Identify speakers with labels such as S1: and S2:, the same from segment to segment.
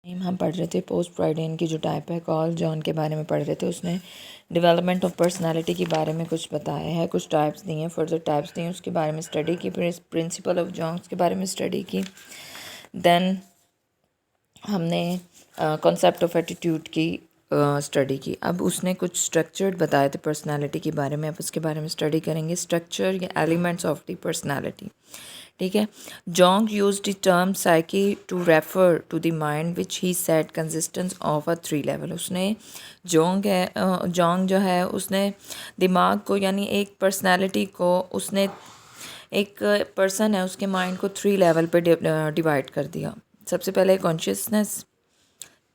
S1: हम पढ़ रहे थे पोस्ट फ्रॉइडियन की जो टाइप है कार्ल जॉन के बारे में पढ़ रहे थे। उसने डेवलपमेंट ऑफ पर्सनालिटी के बारे में कुछ बताया है, कुछ टाइप्स दी हैं, फर्दर टाइप्स दी हैं, उसके बारे में स्टडी की, प्रिंसिपल ऑफ जॉन्स के बारे में स्टडी की। देन हमने कॉन्सेप्ट ऑफ एटीट्यूड की स्टडी की। अब उसने कुछ स्ट्रक्चर्ड बताए थे पर्सनालिटी के बारे में, अब उसके बारे में स्टडी करेंगे, स्ट्रक्चर या एलिमेंट्स ऑफ द पर्सनालिटी। ठीक है। Jung use the term psyche to refer to the mind which he set consistence of a 3 level. उसने जॉन्ग जो है उसने दिमाग को यानी एक पर्सनालिटी को उसने एक पर्सन है उसके माइंड को 3 लेवल पे डिवाइड कर दिया। सबसे पहले कॉन्शियसनेस,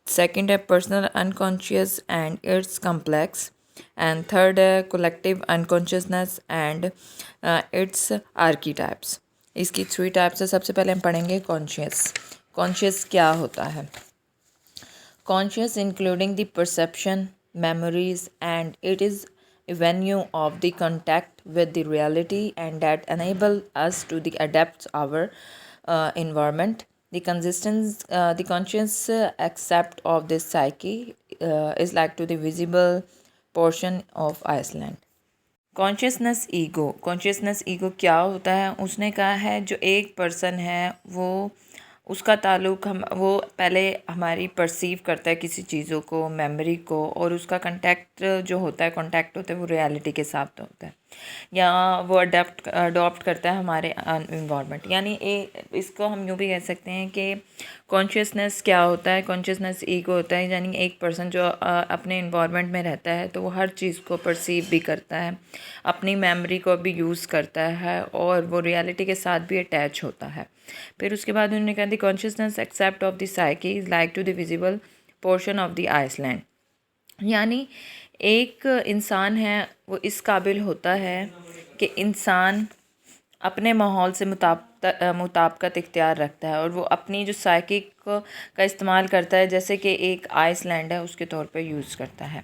S1: सेकंड है personal unconscious and it's complex, and third है कलेक्टिव अनकॉन्शियसनेस एंड इट्स आर्कीटाइप्स। इसकी 3 टाइप्स है। सबसे पहले हम पढ़ेंगे कॉन्शियस। कॉन्शियस क्या होता है? Conscious including the perception, memories, and it is a venue of the contact with the reality and that enable us to the adapt our environment. The conscious accept of this psyche is like to the visible portion of Iceland. Consciousness ego क्या होता है? उसने कहा है जो एक person है वो उसका ताल्लुक हम वो पहले हमारी परसीव करता है किसी चीज़ों को, मेमोरी को, और उसका कांटेक्ट जो होता है कांटेक्ट होता है वो रियलिटी के साथ होता है, या वो अडॉप्ट करता है हमारे इन्वायरमेंट। यानी इसको हम यूँ भी कह सकते हैं कि कॉन्शियसनेस क्या होता है? कॉन्शियसनेस ईगो होता है, यानी एक पर्सन जो अपने इन्वायरमेंट में रहता है तो वो हर चीज़ को परसीव भी करता है, अपनी मेमोरी को भी यूज़ करता है और वो रियलिटी के साथ भी अटैच होता है। फिर उसके बाद उन्होंने कहा the consciousness except of the psyche is like to the visible portion of the Iceland. यानी एक इंसान है वो इस काबिल होता है कि इंसान अपने माहौल से मुताबिकत इख्तियार रखता है और वो अपनी जो साइकिक का इस्तेमाल करता है, जैसे कि एक आइसलैंड है उसके तौर पे यूज़ करता है।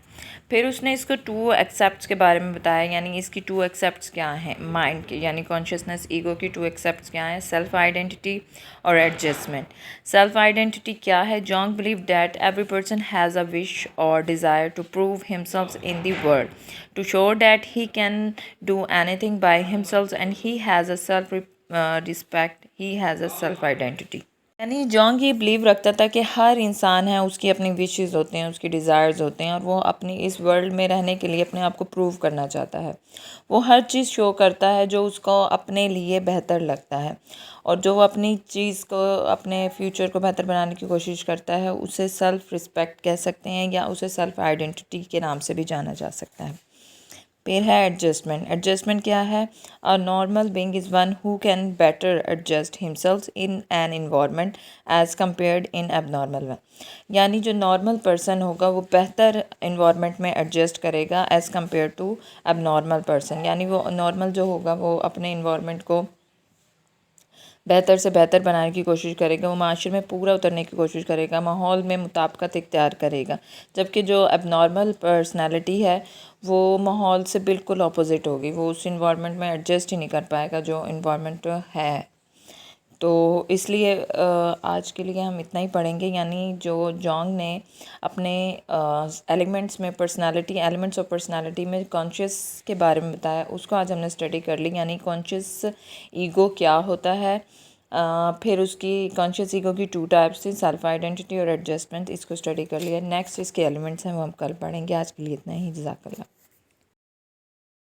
S1: फिर उसने इसको 2 एक्सेप्ट्स के बारे में बताया, यानी इसकी 2 एक्सेप्ट्स क्या हैं माइंड के, यानी कॉन्शियसनेस ईगो की 2 एक्सेप्ट्स क्या हैं? सेल्फ आइडेंटिटी और एडजस्टमेंट। सेल्फ आइडेंटिटी क्या है? Jung believe that every person has a wish और desire to prove himself in the world, to show that he can do anything by himself and he has a self respect, he has a self identity। यानी जॉन्ग ये believe रखता था कि हर इंसान है उसकी अपनी विशेस होते हैं, उसकी डिज़ायर्स होते हैं और वो अपनी इस वर्ल्ड में रहने के लिए अपने आप को प्रूव करना चाहता है। वो हर चीज़ शो करता है जो उसको अपने लिए बेहतर लगता है और जो वो अपनी चीज़ को, अपने फ्यूचर को बेहतर बनाने की कोशिश करता है, उसे सेल्फ रिस्पेक्ट कह सकते हैं या उसे सेल्फ आइडेंटिटी के नाम से भी जाना जा सकता है। फिर है एडजस्टमेंट। एडजस्टमेंट क्या है? A normal being is one who can better adjust himself in an environment as compared in abnormal one. यानी जो नॉर्मल पर्सन होगा वो बेहतर इन्वायरमेंट में एडजस्ट करेगा as compare to abnormal person. यानी वो नॉर्मल जो होगा वो अपने इन्वायरमेंट को बेहतर से बेहतर बनाने की कोशिश करेगा, वो माशरे में पूरा उतरने की कोशिश करेगा, माहौल में मुताबिकत इख्तियार करेगा। जबकि जो एबनॉर्मल पर्सनालिटी है वो माहौल से बिल्कुल अपोजिट होगी, वो उस इन्वायरमेंट में एडजस्ट ही नहीं कर पाएगा जो इन्वायरमेंट है। तो इसलिए आज के लिए हम इतना ही पढ़ेंगे। यानी जो जॉन्ग ने अपने एलिमेंट्स में एलिमेंट्स ऑफ पर्सनालिटी में कॉन्शियस के बारे में बताया, उसको आज हमने स्टडी कर ली। यानी कॉन्शियस ईगो क्या होता है, फिर उसकी कॉन्शियस ईगो की 2 टाइप्स थी, सेल्फ आइडेंटिटी और एडजस्टमेंट, इसको स्टडी कर लिया। नेक्स्ट इसके एलिमेंट्स हैं वो हम कल पढ़ेंगे। आज के लिए इतना ही। जज़ाकल्लाह।